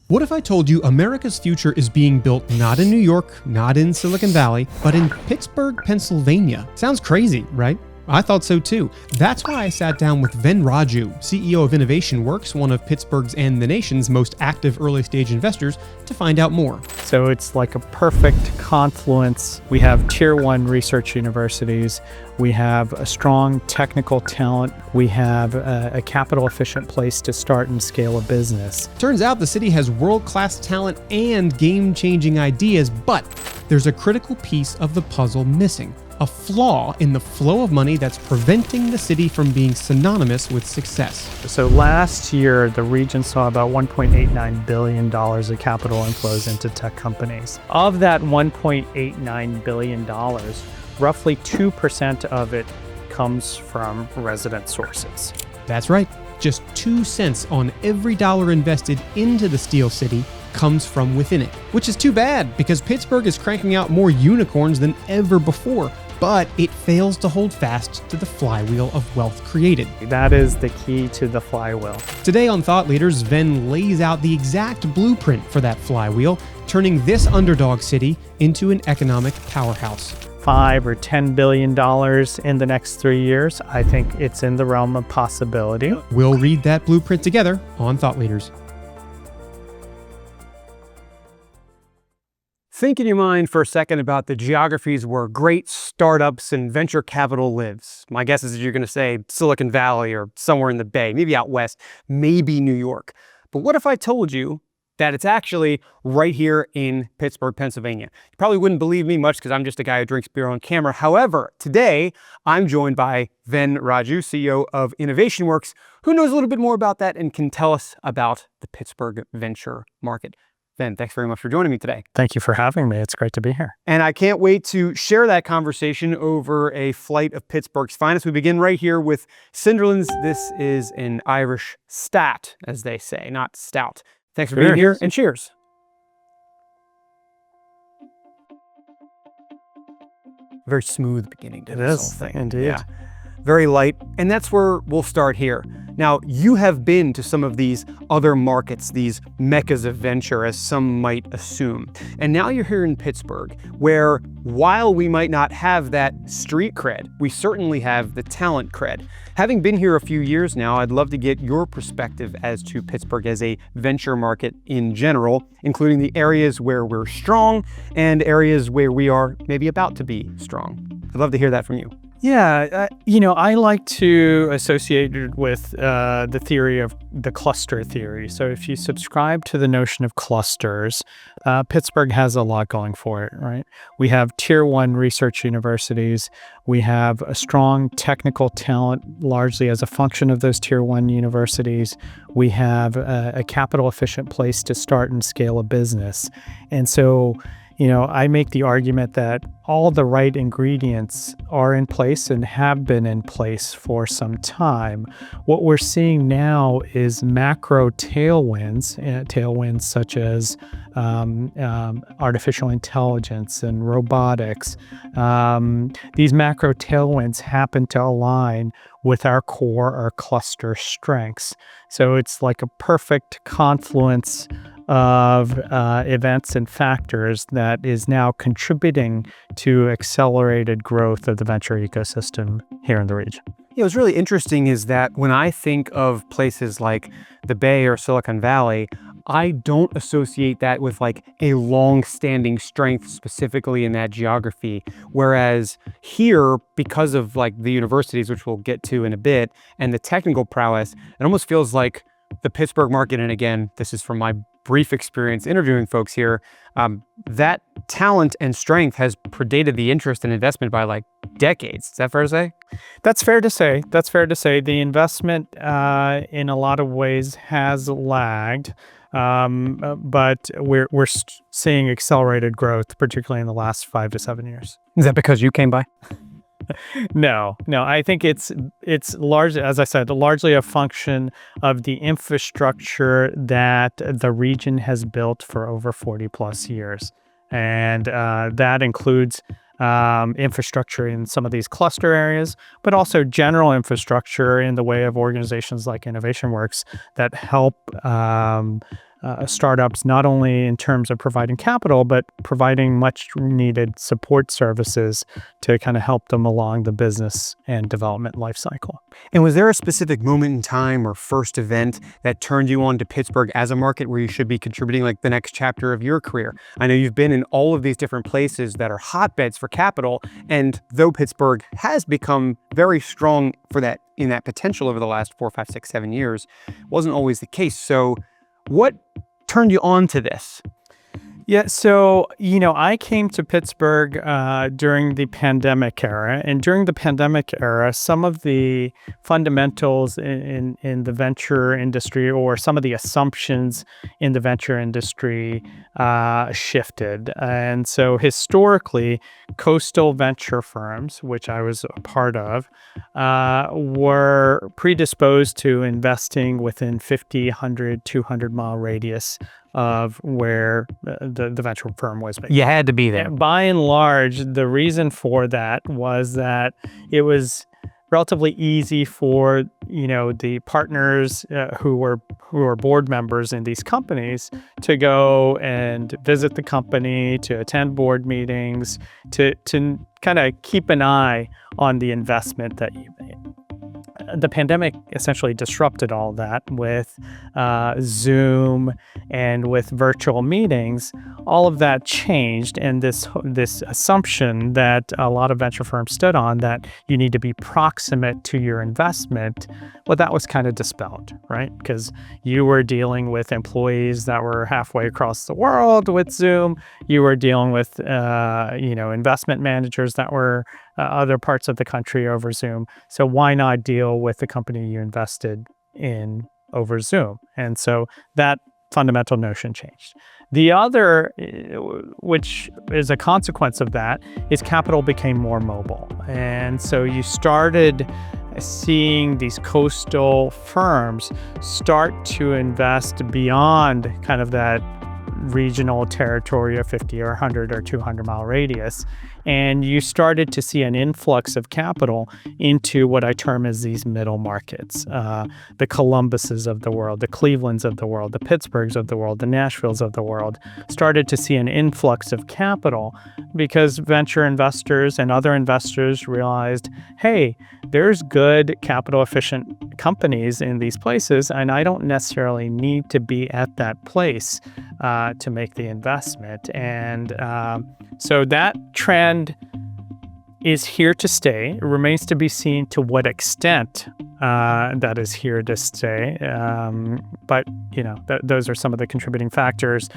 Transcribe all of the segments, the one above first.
What if I told you America's future is being built not in New York, not in Silicon Valley, but in Pittsburgh, Pennsylvania? Sounds crazy, right? I thought so too. That's why I sat down with Ven Raju, CEO of Innovation Works, one of Pittsburgh's and the nation's most active early stage investors, to find out more. So it's like a perfect confluence. We have tier one research universities. We have a strong technical talent. We have a capital efficient place to start and scale a business. Turns out the city has world-class talent and game-changing ideas, but there's a critical piece of the puzzle missing. A flaw in the flow of money that's preventing the city from being synonymous with success. So last year, the region saw about $1.89 billion of capital inflows into tech companies. Of that $1.89 billion, roughly 2% of it comes from resident sources. That's right. Just 2 cents on every dollar invested into the Steel City comes from within it, which is too bad because Pittsburgh is cranking out more unicorns than ever before, but it fails to hold fast to the flywheel of wealth created. That is the key to the flywheel. Today on Thought Leaders, Ven lays out the exact blueprint for that flywheel, turning this underdog city into an economic powerhouse. $5 or $10 billion in the next 3 years, I think it's in the realm of possibility. We'll read that blueprint together on Thought Leaders. Think in your mind for a second about the geographies where great startups and venture capital lives. My guess is that you're going to say Silicon Valley or somewhere in the Bay, maybe out west, maybe New York. But what if I told you that it's actually right here in Pittsburgh, Pennsylvania? You probably wouldn't believe me much because I'm just a guy who drinks beer on camera. However, today I'm joined by Ven Raju, CEO of Innovation Works, who knows a little bit more about that and can tell us about the Pittsburgh venture market. Ven, thanks very much for joining me today. Thank you for having me. It's great to be here. And I can't wait to share that conversation over a flight of Pittsburgh's finest. We begin right here with Cinderlands. This is an Irish stat, as they say, not stout. Thanks for being here, and cheers. Very smooth beginning to this whole thing. Indeed. Yeah. Very light, and that's where we'll start here. Now, you have been to some of these other markets, these meccas of venture, as some might assume. And now you're here in Pittsburgh, where while we might not have that street cred, we certainly have the talent cred. Having been here a few years now, I'd love to get your perspective as to Pittsburgh as a venture market in general, including the areas where we're strong and areas where we are maybe about to be strong. I'd love to hear that from you. Yeah, I like to associate it with the theory of the cluster theory. So if you subscribe to the notion of clusters, Pittsburgh has a lot going for it, right? We have tier one research universities. We have a strong technical talent, largely as a function of those tier one universities. We have a capital efficient place to start and scale a business. And so, I make the argument that all the right ingredients are in place and have been in place for some time. What we're seeing now is macro tailwinds such as artificial intelligence and robotics. These macro tailwinds happen to align with our core, our cluster strengths. So it's like a perfect confluence of events and factors that is now contributing to accelerated growth of the venture ecosystem here in the region. What's really interesting is that when I think of places like the Bay or Silicon Valley, I don't associate that with like a long-standing strength specifically in that geography. Whereas here, because of like the universities, which we'll get to in a bit, and the technical prowess, it almost feels like the Pittsburgh market, and again, this is from my brief experience interviewing folks here, that talent and strength has predated the interest and investment by like decades. Is that fair to say? That's fair to say. The investment in a lot of ways has lagged, but we're seeing accelerated growth, particularly in the last 5 to 7 years. Is that because you came by? No. I think it's largely, as I said, largely a function of the infrastructure that the region has built for over 40 plus years. And that includes infrastructure in some of these cluster areas, but also general infrastructure in the way of organizations like Innovation Works that help startups, not only in terms of providing capital, but providing much needed support services to kind of help them along the business and development life cycle. And was there a specific moment in time or first event that turned you on to Pittsburgh as a market where you should be contributing like the next chapter of your career? I know you've been in all of these different places that are hotbeds for capital, and though Pittsburgh has become very strong for that in that potential over the last 4, 5, 6, 7 years, wasn't always the case. So what turned you on to this? Yeah, so, I came to Pittsburgh during the pandemic era. And during the pandemic era, some of the fundamentals in the venture industry, or some of the assumptions in the venture industry, shifted. And so historically, coastal venture firms, which I was a part of, were predisposed to investing within 50, 100, 200-mile radius of where the venture firm was based. You had to be there. By and large, the reason for that was that it was relatively easy for the partners who were board members in these companies to go and visit the company, to attend board meetings, to kind of keep an eye on the investment that you made. The pandemic essentially disrupted all that with Zoom and with virtual meetings. All of that changed, and this assumption that a lot of venture firms stood on, that you need to be proximate to your investment, well, that was kind of dispelled, right? Because you were dealing with employees that were halfway across the world with Zoom. You were dealing with investment managers that were other parts of the country over Zoom. So why not deal with the company you invested in over Zoom? And so that fundamental notion changed. The other, which is a consequence of that, is capital became more mobile. And so you started seeing these coastal firms start to invest beyond kind of that regional territory of 50 or 100 or 200-mile radius. And you started to see an influx of capital into what I term as these middle markets, the Columbuses of the world, the Clevelands of the world, the Pittsburghs of the world, the Nashvilles of the world, started to see an influx of capital because venture investors and other investors realized, hey, there's good capital efficient companies in these places, and I don't necessarily need to be at that place to make the investment. And so that trend is here to stay. It remains to be seen to what extent that is here to stay. But those are some of the contributing factors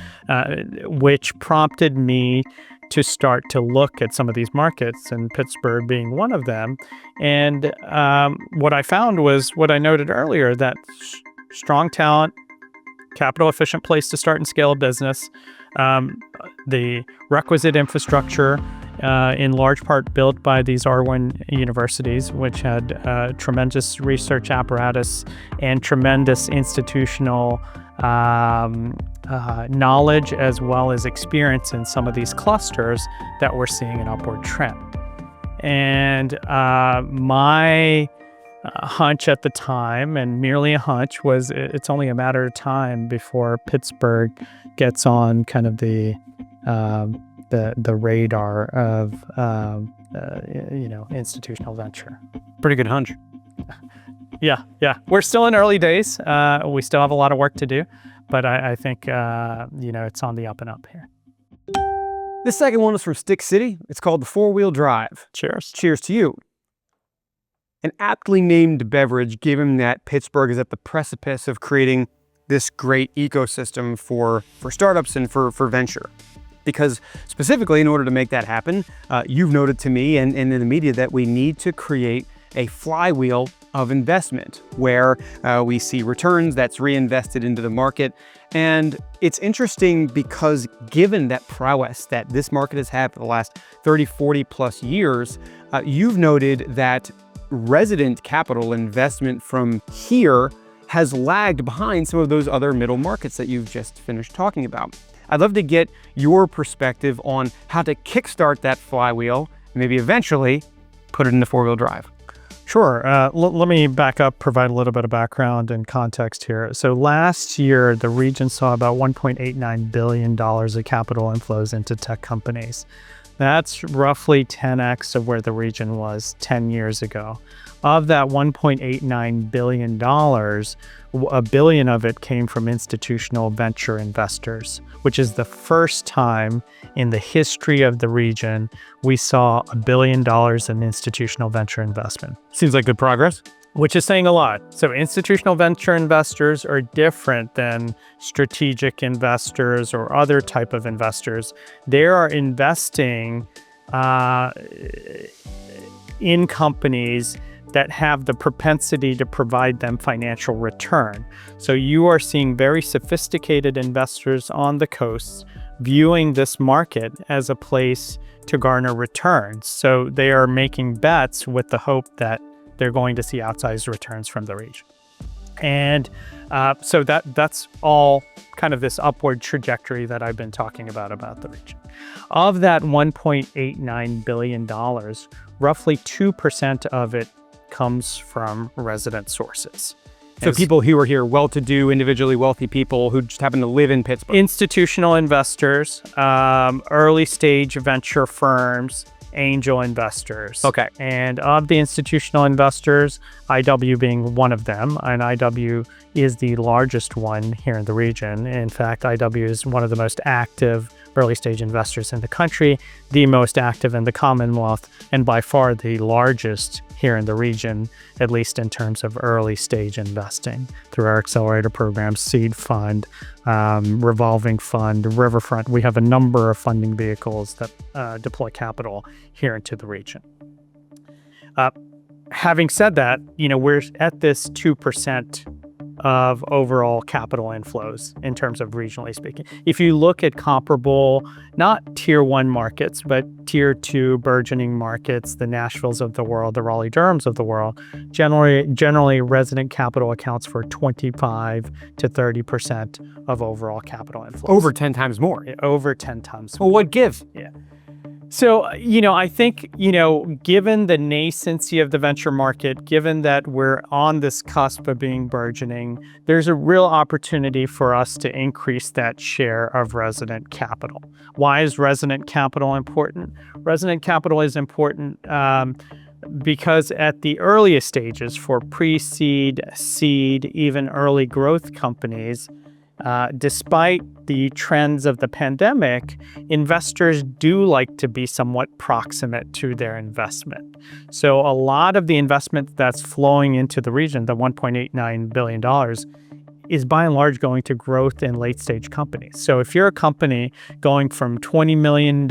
which prompted me to start to look at some of these markets, and Pittsburgh being one of them. And what I found was what I noted earlier, that strong talent, capital efficient place to start and scale a business, the requisite infrastructure, in large part built by these R1 universities, which had tremendous research apparatus and tremendous institutional knowledge as well as experience in some of these clusters that we're seeing an upward trend. And my hunch at the time, and merely a hunch, was it's only a matter of time before Pittsburgh gets on kind of the radar of institutional venture. Pretty good hunch. Yeah. We're still in early days. We still have a lot of work to do, but I think it's on the up and up here. This second one is from Stick City. It's called the 4-Wheel Drive. Cheers. Cheers to you. An aptly named beverage, given that Pittsburgh is at the precipice of creating this great ecosystem for startups and for venture. Because specifically, in order to make that happen, you've noted to me and in the media that we need to create a flywheel of investment where we see returns that's reinvested into the market. And it's interesting because given that prowess that this market has had for the last 30, 40 plus years, you've noted that resident capital investment from here has lagged behind some of those other middle markets that you've just finished talking about. I'd love to get your perspective on how to kickstart that flywheel, and maybe eventually put it into 4-wheel drive. Sure. Let me back up, provide a little bit of background and context here. So last year, the region saw about $1.89 billion of capital inflows into tech companies. That's roughly 10x of where the region was 10 years ago. Of that $1.89 billion, $1 billion of it came from institutional venture investors, which is the first time in the history of the region we saw $1 billion in institutional venture investment. Seems like good progress. Which is saying a lot. So institutional venture investors are different than strategic investors or other type of investors. They are investing in companies that have the propensity to provide them financial return. So you are seeing very sophisticated investors on the coasts viewing this market as a place to garner returns. So they are making bets with the hope that they're going to see outsized returns from the region. And so that's all kind of this upward trajectory that I've been talking about the region. Of that $1.89 billion, roughly 2% of it comes from resident sources. So people who are here, well-to-do, individually wealthy people who just happen to live in Pittsburgh. Institutional investors, early stage venture firms, angel investors. Okay. And of the institutional investors, IW being one of them, and IW is the largest one here in the region. In fact, IW is one of the most active early stage investors in the country, the most active in the Commonwealth, and by far the largest here in the region, at least in terms of early stage investing through our accelerator programs, seed fund, revolving fund, Riverfront. We have a number of funding vehicles that deploy capital here into the region. Having said that, we're at this 2% of overall capital inflows in terms of regionally speaking. If you look at comparable, not tier 1 markets, but tier 2 burgeoning markets, the Nashvilles of the world, the Raleigh-Durhams of the world, generally resident capital accounts for 25 to 30% of overall capital inflows. Over 10 times more. Over 10 times Well, what gives? Yeah. So, I think, given the nascency of the venture market, given that we're on this cusp of being burgeoning, there's a real opportunity for us to increase that share of resident capital. Why is resident capital important? Resident capital is important because at the earliest stages for pre-seed, seed, even early growth companies, despite the trends of the pandemic, investors do like to be somewhat proximate to their investment. So a lot of the investment that's flowing into the region, the $1.89 billion, is by and large going to growth in late stage companies. So if you're a company going from $20 million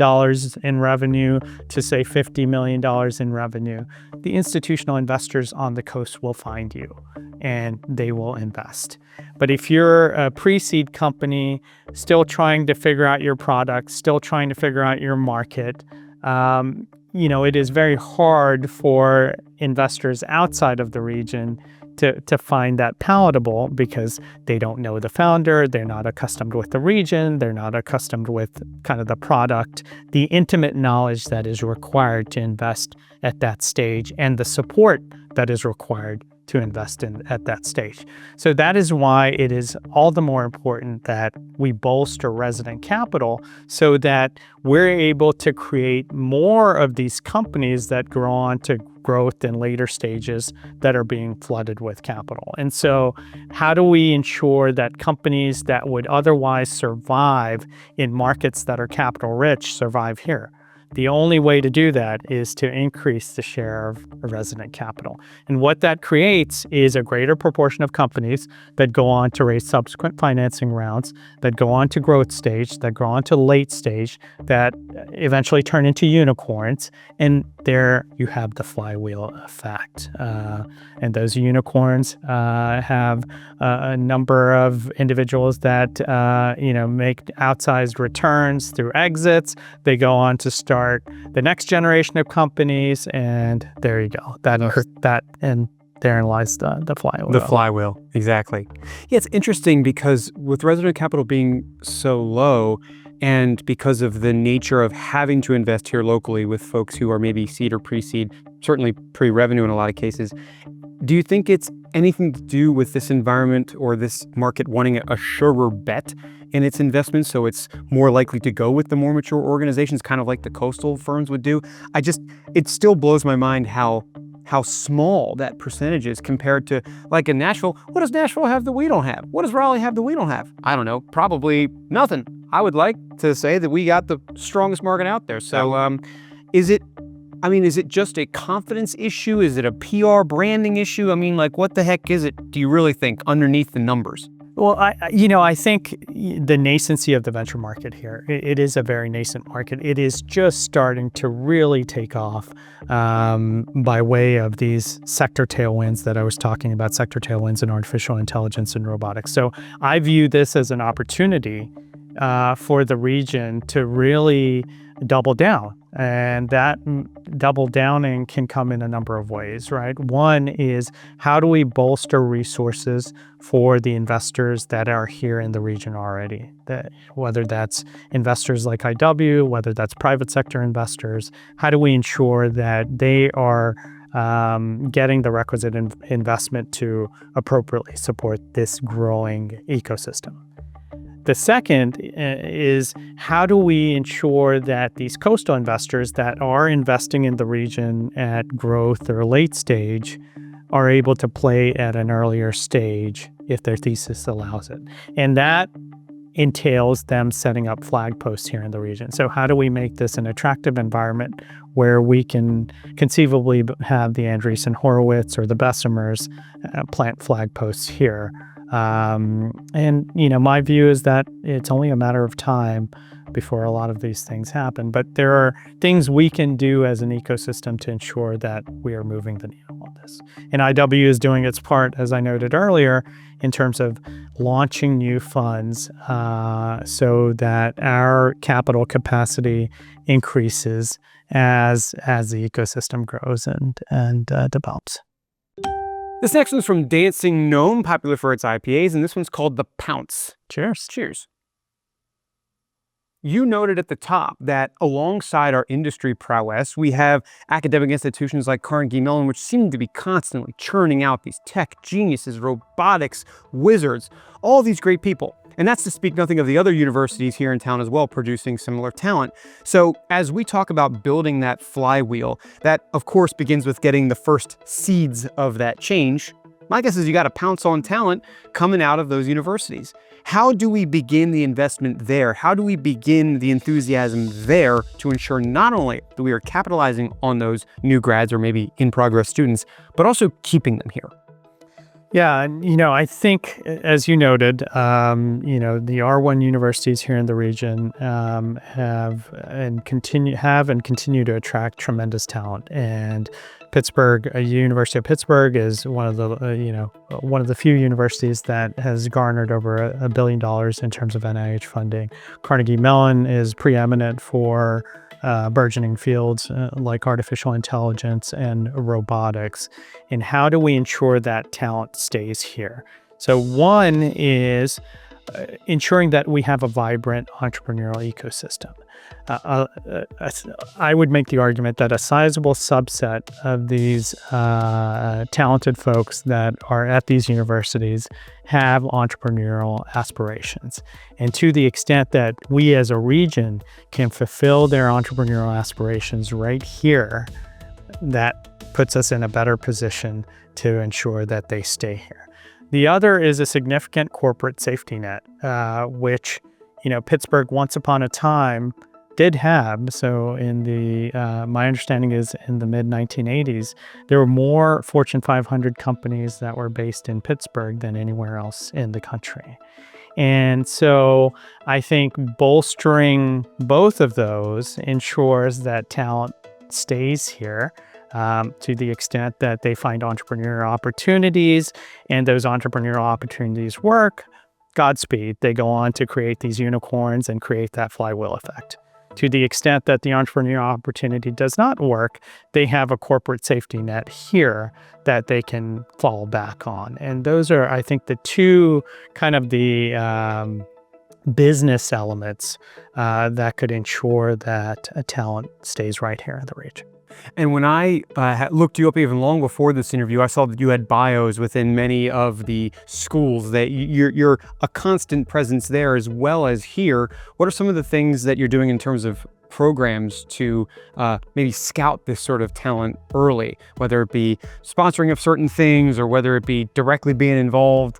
in revenue to say $50 million in revenue, the institutional investors on the coast will find you and they will invest. But if you're a pre-seed company, still trying to figure out your product, still trying to figure out your market, it is very hard for investors outside of the region to find that palatable because they don't know the founder, they're not accustomed with the region, they're not accustomed with kind of the product, the intimate knowledge that is required to invest at that stage, and the support that is required to invest in at that stage. So that is why it is all the more important that we bolster resident capital so that we're able to create more of these companies that grow on to growth in later stages that are being flooded with capital. And so how do we ensure that companies that would otherwise survive in markets that are capital rich survive here? The only way to do that is to increase the share of resident capital. And what that creates is a greater proportion of companies that go on to raise subsequent financing rounds, that go on to growth stage, that go on to late stage, that eventually turn into unicorns. And there you have the flywheel effect. And those unicorns have a number of individuals that make outsized returns through exits. They go on to start the next generation of companies, and there you go. And therein lies the flywheel. The flywheel, exactly. Yeah, it's interesting because with resident capital being so low, and because of the nature of having to invest here locally with folks who are maybe seed or pre-seed, certainly pre-revenue in a lot of cases. Do you think it's anything to do with this environment or this market wanting a surer bet in its investments, so it's more likely to go with the more mature organizations, kind of like the coastal firms would do? It still blows my mind how small that percentage is compared to like in Nashville. What does Nashville have that we don't have? What does Raleigh have that we don't have? I don't know, probably nothing. I would like to say that we got the strongest market out there. So is it just a confidence issue? Is it a PR branding issue? I mean, like, what the heck is it, do you really think, underneath the numbers? Well, I think the nascency of the venture market here, it is a very nascent market. It is just starting to really take off by way of these sector tailwinds that I was talking about, sector tailwinds in artificial intelligence and robotics. So I view this as an opportunity for the region to really double down. And that double downing can come in a number of ways, right? One is, how do we bolster resources for the investors that are here in the region already? Whether that's investors like IW, whether that's private sector investors, how do we ensure that they are getting the requisite investment to appropriately support this growing ecosystem? The second is, how do we ensure that these coastal investors that are investing in the region at growth or late stage are able to play at an earlier stage if their thesis allows it? And that entails them setting up flag posts here in the region. So how do we make this an attractive environment where we can conceivably have the Andreessen Horowitz or the Bessemers plant flag posts here? My view is that it's only a matter of time before a lot of these things happen. But there are things we can do as an ecosystem to ensure that we are moving the needle on this. And IW is doing its part, as I noted earlier, in terms of launching new funds so that our capital capacity increases as the ecosystem grows and develops. This next one's from Dancing Gnome, popular for its IPAs, and this one's called the Pounce. Cheers. Cheers. You noted at the top that alongside our industry prowess, we have academic institutions like Carnegie Mellon, which seem to be constantly churning out these tech geniuses, robotics wizards, all these great people. And that's to speak nothing of the other universities here in town as well, producing similar talent. So as we talk about building that flywheel, that of course begins with getting the first seeds of that change. My guess is you got to pounce on talent coming out of those universities. How do we begin the investment there? How do we begin the enthusiasm there to ensure not only that we are capitalizing on those new grads or maybe in-progress students, but also keeping them here? Yeah, I think, as you noted, the R1 universities here in the region have and continue to attract tremendous talent. And Pittsburgh, University of Pittsburgh, is one of the few universities that has garnered over $1 billion in terms of NIH funding. Carnegie Mellon is preeminent for burgeoning fields like artificial intelligence and robotics. And how do we ensure that talent stays here? So one is ensuring that we have a vibrant entrepreneurial ecosystem. I would make the argument that a sizable subset of these talented folks that are at these universities have entrepreneurial aspirations. And to the extent that we as a region can fulfill their entrepreneurial aspirations right here, that puts us in a better position to ensure that they stay here. The other is a significant corporate safety net, which Pittsburgh once upon a time did have. So in my understanding is in the mid-1980s, there were more Fortune 500 companies that were based in Pittsburgh than anywhere else in the country. And so I think bolstering both of those ensures that talent stays here to the extent that they find entrepreneurial opportunities, and those entrepreneurial opportunities work. Godspeed, they go on to create these unicorns and create that flywheel effect. To the extent that the entrepreneurial opportunity does not work, they have a corporate safety net here that they can fall back on. And those are, I think, the two kind of the business elements that could ensure that a talent stays right here in the region. And when I looked you up even long before this interview, I saw that you had bios within many of the schools, that you're a constant presence there as well as here. What are some of the things that you're doing in terms of programs to maybe scout this sort of talent early, whether it be sponsoring of certain things or whether it be directly being involved?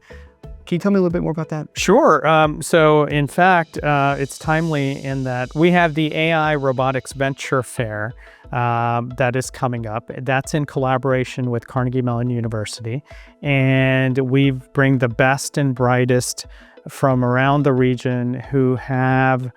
Can you tell me a little bit more about that? Sure. So in fact, it's timely in that we have the AI Robotics Venture Fair that is coming up. That's in collaboration with Carnegie Mellon University. And we bring the best and brightest from around the region who have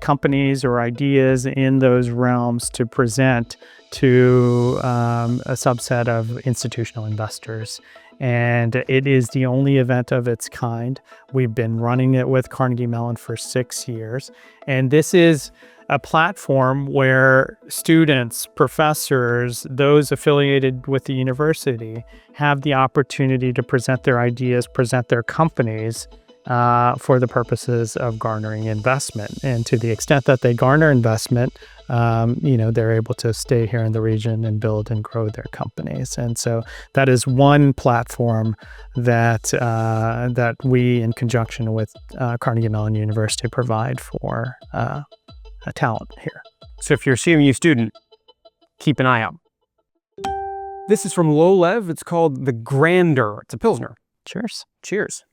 companies or ideas in those realms to present to a subset of institutional investors. And it is the only event of its kind. We've been running it with Carnegie Mellon for 6 years. And this is a platform where students, professors, those affiliated with the university have the opportunity to present their ideas, present their companies for the purposes of garnering investment. And to the extent that they garner investment, they're able to stay here in the region and build and grow their companies. And so that is one platform that we, in conjunction with Carnegie Mellon University, provide for talent here. So if you're a CMU student, keep an eye out. This is from Lolev. It's called the Grander. It's a Pilsner. Cheers. Cheers.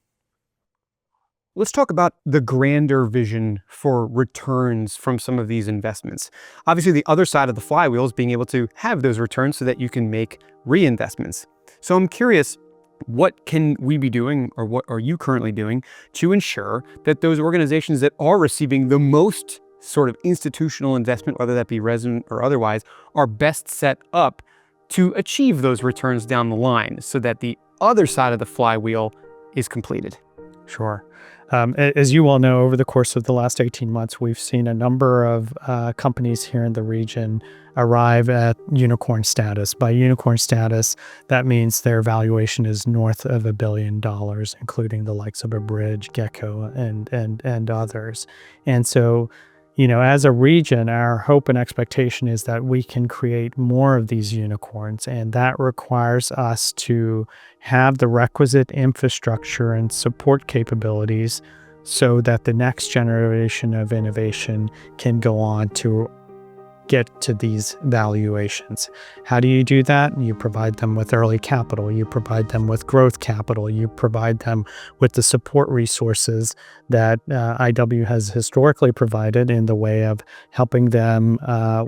Let's talk about the grander vision for returns from some of these investments. Obviously, the other side of the flywheel is being able to have those returns so that you can make reinvestments. So I'm curious, what can we be doing, or what are you currently doing to ensure that those organizations that are receiving the most sort of institutional investment, whether that be resident or otherwise, are best set up to achieve those returns down the line so that the other side of the flywheel is completed? Sure. As you all know, over the course of the last 18 months, we've seen a number of companies here in the region arrive at unicorn status. By unicorn status, that means their valuation is north of $1 billion, including the likes of a Bridge, Gecko, and others. And so, as a region, our hope and expectation is that we can create more of these unicorns, and that requires us to have the requisite infrastructure and support capabilities so that the next generation of innovation can go on to get to these valuations. How do you do that? You provide them with early capital, you provide them with growth capital, you provide them with the support resources that IW has historically provided in the way of helping them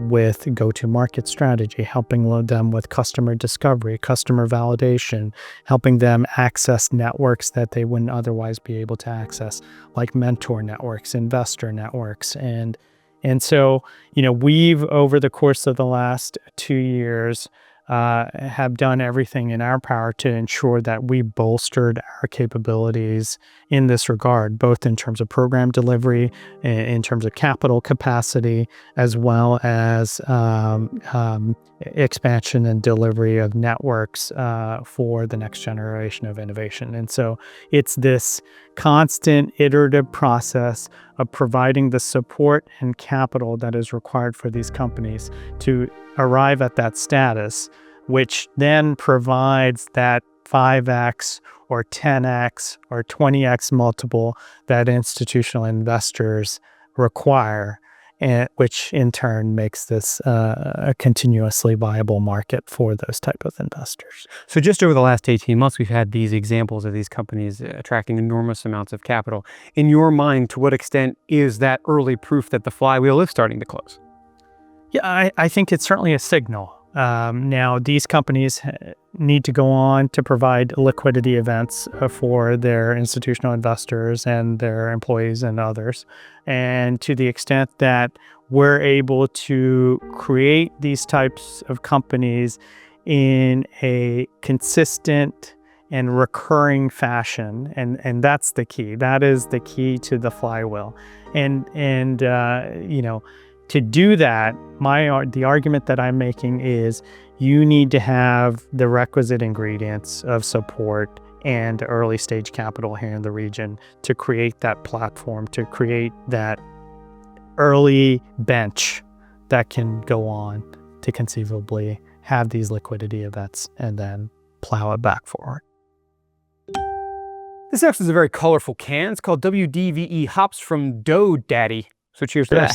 with go-to-market strategy, helping them with customer discovery, customer validation, helping them access networks that they wouldn't otherwise be able to access, like mentor networks, investor networks. And so, we've, over the course of the last 2 years, have done everything in our power to ensure that we bolstered our capabilities in this regard, both in terms of program delivery, in terms of capital capacity, as well as expansion and delivery of networks for the next generation of innovation. And so it's this constant iterative process of providing the support and capital that is required for these companies to arrive at that status, which then provides that 5x or 10x or 20x multiple that institutional investors require, and which in turn makes this a continuously viable market for those type of investors. So just over the last 18 months, we've had these examples of these companies attracting enormous amounts of capital. In your mind, to what extent is that early proof that the flywheel is starting to close? Yeah, I think it's certainly a signal. Now, these companies need to go on to provide liquidity events for their institutional investors and their employees and others. And to the extent that we're able to create these types of companies in a consistent and recurring fashion, and that's the key. That is the key to the flywheel. And to do that, the argument that I'm making is you need to have the requisite ingredients of support and early stage capital here in the region to create that platform, to create that early bench that can go on to conceivably have these liquidity events and then plow it back forward. This next is a very colorful can. It's called WDVE Hops from Dough Daddy. So cheers to that.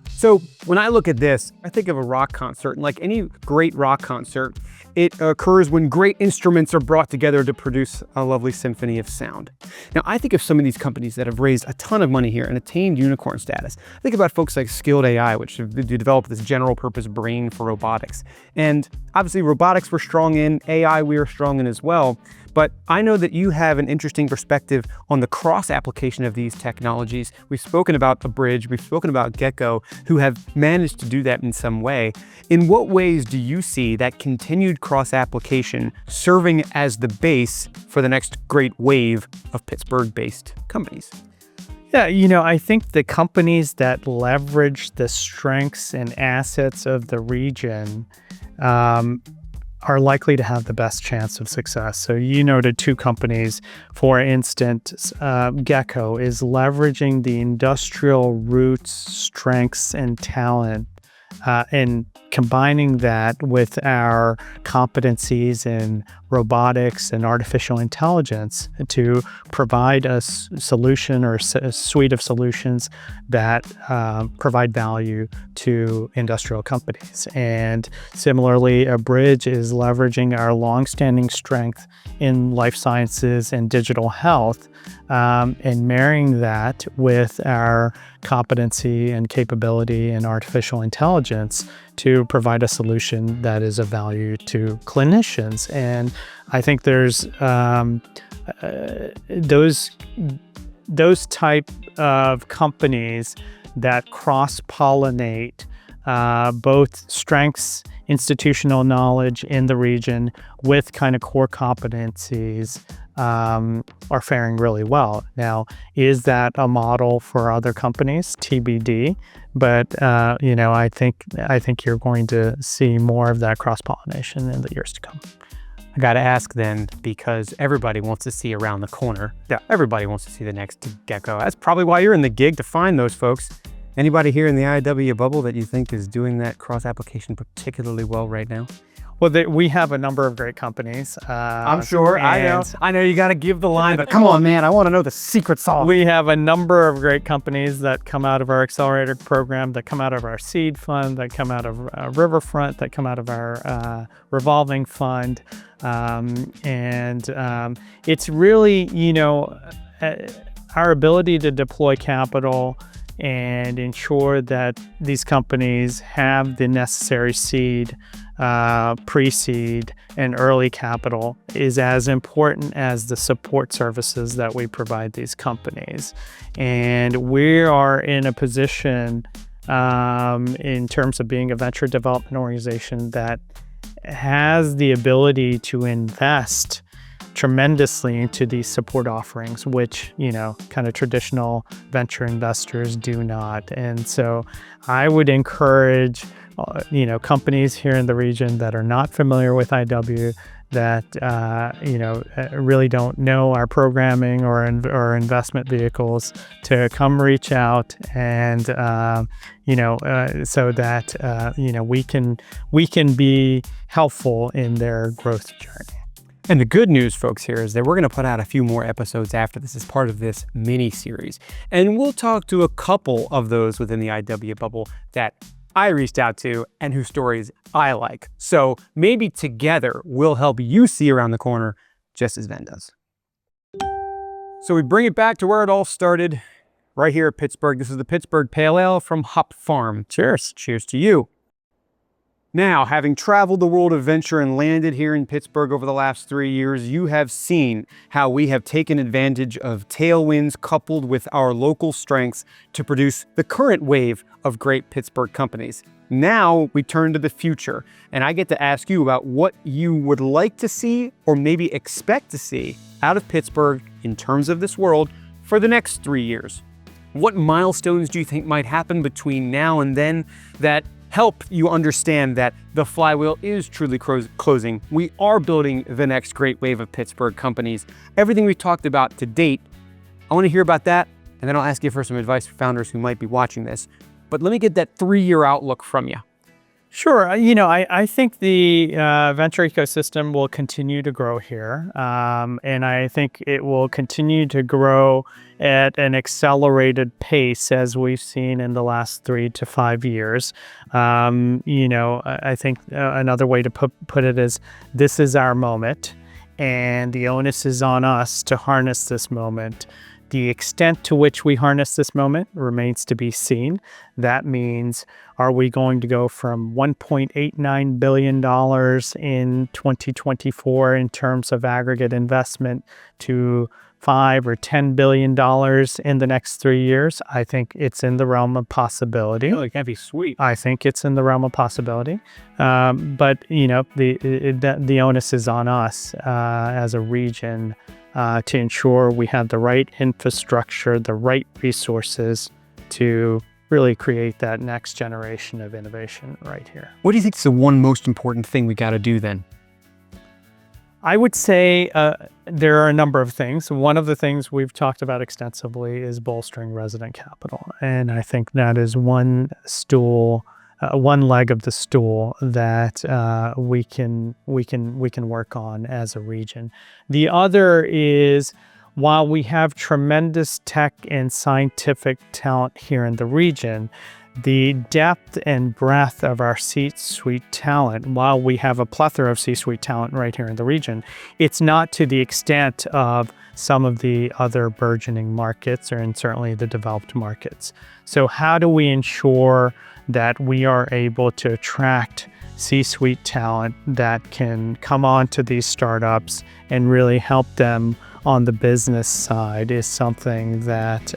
So when I look at this, I think of a rock concert. And like any great rock concert, it occurs when great instruments are brought together to produce a lovely symphony of sound. Now, I think of some of these companies that have raised a ton of money here and attained unicorn status. I think about folks like Skilled AI, which have developed this general purpose brain for robotics. And obviously robotics we're strong in, AI we are strong in as well. But I know that you have an interesting perspective on the cross application of these technologies. We've spoken about Abridge, we've spoken about Gecko, who have managed to do that in some way. In what ways do you see that continued cross application serving as the base for the next great wave of Pittsburgh-based companies? Yeah, you know, I think the companies that leverage the strengths and assets of the region are likely to have the best chance of success. So you noted two companies, for instance, Gecko is leveraging the industrial roots, strengths, and talent and combining that with our competencies in robotics and artificial intelligence to provide a solution or a suite of solutions that provide value to industrial companies. And similarly, Abridge is leveraging our longstanding strength in life sciences and digital health and marrying that with our competency and capability in artificial intelligence to provide a solution that is of value to clinicians. And I think there's those type of companies that cross-pollinate both strengths, institutional knowledge in the region with kind of core competencies are faring really well. Now, is that a model for other companies? TBD. But you know, I think you're going to see more of that cross-pollination in the years to come. I got to ask then, because everybody wants to see around the corner. Yeah, everybody wants to see the next Gecko. That's probably why you're in the gig, to find those folks. Anybody here in the IW bubble that you think is doing that cross-application particularly well right now? Well, we have a number of great companies. I'm sure. I know you got to give the line, but come on, man. I want to know the secret sauce. We have a number of great companies that come out of our accelerator program, that come out of our seed fund, that come out of Riverfront, that come out of our revolving fund. It's really, you know, our ability to deploy capital and ensure that these companies have the necessary seed, pre-seed, and early capital is as important as the support services that we provide these companies. And we are in a position in terms of being a venture development organization that has the ability to invest tremendously into these support offerings, which, you know, kind of traditional venture investors do not. And so I would encourage, you know, companies here in the region that are not familiar with IW, that, you know, really don't know our programming or investment vehicles, to come reach out and, you know, so that, you know, we can be helpful in their growth journey. And the good news, folks, here is that we're going to put out a few more episodes after this as part of this mini-series. And we'll talk to a couple of those within the IW bubble that I reached out to and whose stories I like. So maybe together we'll help you see around the corner just as Venn does. So we bring it back to where it all started, right here at Pittsburgh. This is the Pittsburgh Pale Ale from Hop Farm. Cheers. Cheers to you. Now, having traveled the world of venture and landed here in Pittsburgh over the last 3 years, you have seen how we have taken advantage of tailwinds coupled with our local strengths to produce the current wave of great Pittsburgh companies. Now we turn to the future, and I get to ask you about what you would like to see or maybe expect to see out of Pittsburgh in terms of this world for the next 3 years. What milestones do you think might happen between now and then that help you understand that the flywheel is truly closing? We are building the next great wave of Pittsburgh companies. Everything we've talked about to date, I want to hear about that, and then I'll ask you for some advice for founders who might be watching this. but let me get that 3-year outlook from you. Sure. I think the venture ecosystem will continue to grow here. And I think it will continue to grow at an accelerated pace as we've seen in the last 3 to 5 years. I think another way to put it is this is our moment, and the onus is on us to harness this moment. The extent to which we harness this moment remains to be seen. That means, are we going to go from $1.89 billion in 2024 in terms of aggregate investment to $5 or $10 billion in the next 3 years? I think it's in the realm of possibility. Oh, it can't be sweet. I think it's in the realm of possibility. But the onus is on us as a region to ensure we have the right infrastructure, the right resources to really create that next generation of innovation right here. What do you think is the one most important thing we got to do then? I would say there are a number of things. One of the things we've talked about extensively is bolstering resident capital. And I think that is one leg of the stool that we can work on as a region. The other is, while we have tremendous tech and scientific talent here in the region, the depth and breadth of our C-suite talent, while we have a plethora of C-suite talent right here in the region, it's not to the extent of some of the other burgeoning markets, or in certainly the developed markets. So how do we ensure that we are able to attract C-suite talent that can come on to these startups and really help them on the business side is something that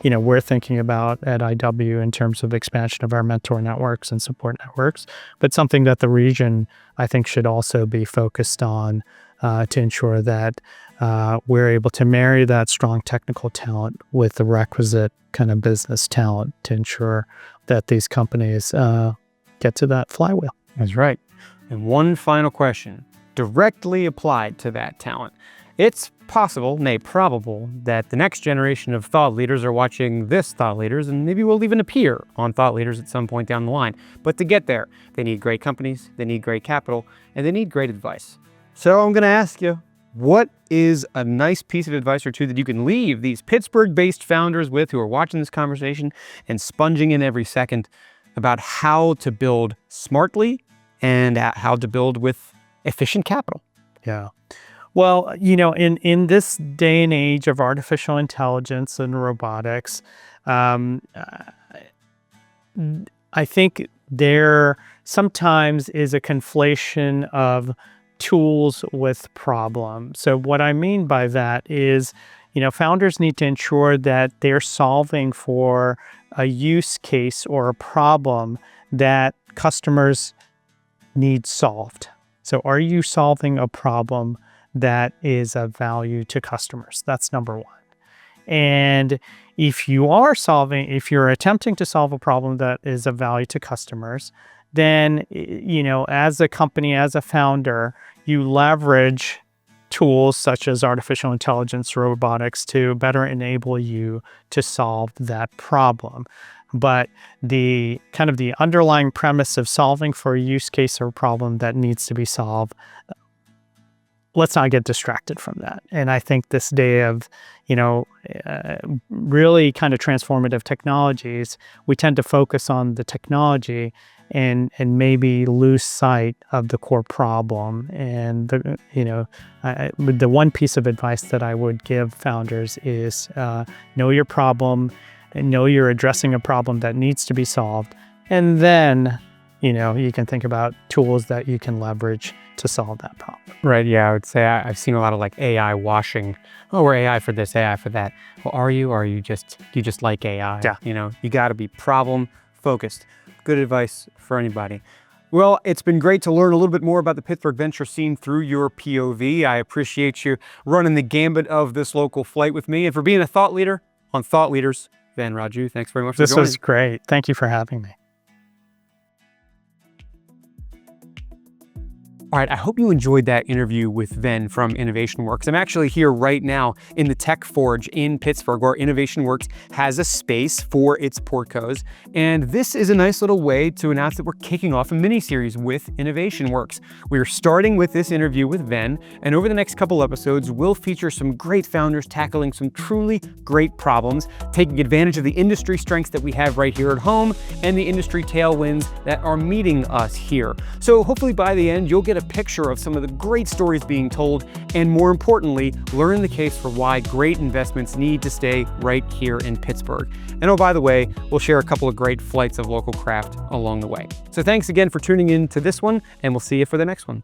we're thinking about at IW in terms of expansion of our mentor networks and support networks, but something that the region, I think, should also be focused on to ensure that we're able to marry that strong technical talent with the requisite kind of business talent to ensure that these companies get to that flywheel. That's right. And one final question, directly applied to that talent. It's possible, nay probable, that the next generation of thought leaders are watching this Thought Leaders, and maybe will even appear on Thought Leaders at some point down the line. But to get there, they need great companies, they need great capital, and they need great advice. So I'm going to ask you, what is a nice piece of advice or two that you can leave these Pittsburgh-based founders with who are watching this conversation and sponging in every second about how to build smartly and how to build with efficient capital? Yeah. Well, in this day and age of artificial intelligence and robotics, I think there sometimes is a conflation of tools with problems. So what I mean by that is, founders need to ensure that they're solving for a use case or a problem that customers need solved. So are you solving a problem that is of value to customers? That's number one. And if you're attempting to solve a problem that is of value to customers, then, as a company, as a founder, you leverage tools such as artificial intelligence, robotics to better enable you to solve that problem. But the underlying premise of solving for a use case or problem that needs to be solved, let's not get distracted from that. And I think this day of, really kind of transformative technologies, we tend to focus on the technology and maybe lose sight of the core problem. And the one piece of advice that I would give founders is know your problem and know you're addressing a problem that needs to be solved. And then, you can think about tools that you can leverage to solve that problem. Right. Yeah. I would say I've seen a lot of AI washing. Oh, we're AI for this, AI for that. Well, are you? Or are you just like AI? Yeah. You got to be problem focused. Good advice for anybody. Well, it's been great to learn a little bit more about the Pittsburgh venture scene through your POV. I appreciate you running the gambit of this local flight with me and for being a thought leader on Thought Leaders. Van Raju, thanks very much for joining. This was great. Thank you for having me. All right, I hope you enjoyed that interview with Ven from Innovation Works. I'm actually here right now in the Tech Forge in Pittsburgh, where Innovation Works has a space for its Portcos. And this is a nice little way to announce that we're kicking off a mini-series with Innovation Works. We're starting with this interview with Ven, and over the next couple episodes, we'll feature some great founders tackling some truly great problems, taking advantage of the industry strengths that we have right here at home and the industry tailwinds that are meeting us here. So hopefully by the end, you'll get a picture of some of the great stories being told, and more importantly, learn the case for why great investments need to stay right here in Pittsburgh. And oh, by the way, we'll share a couple of great flights of local craft along the way. So thanks again for tuning in to this one, and we'll see you for the next one.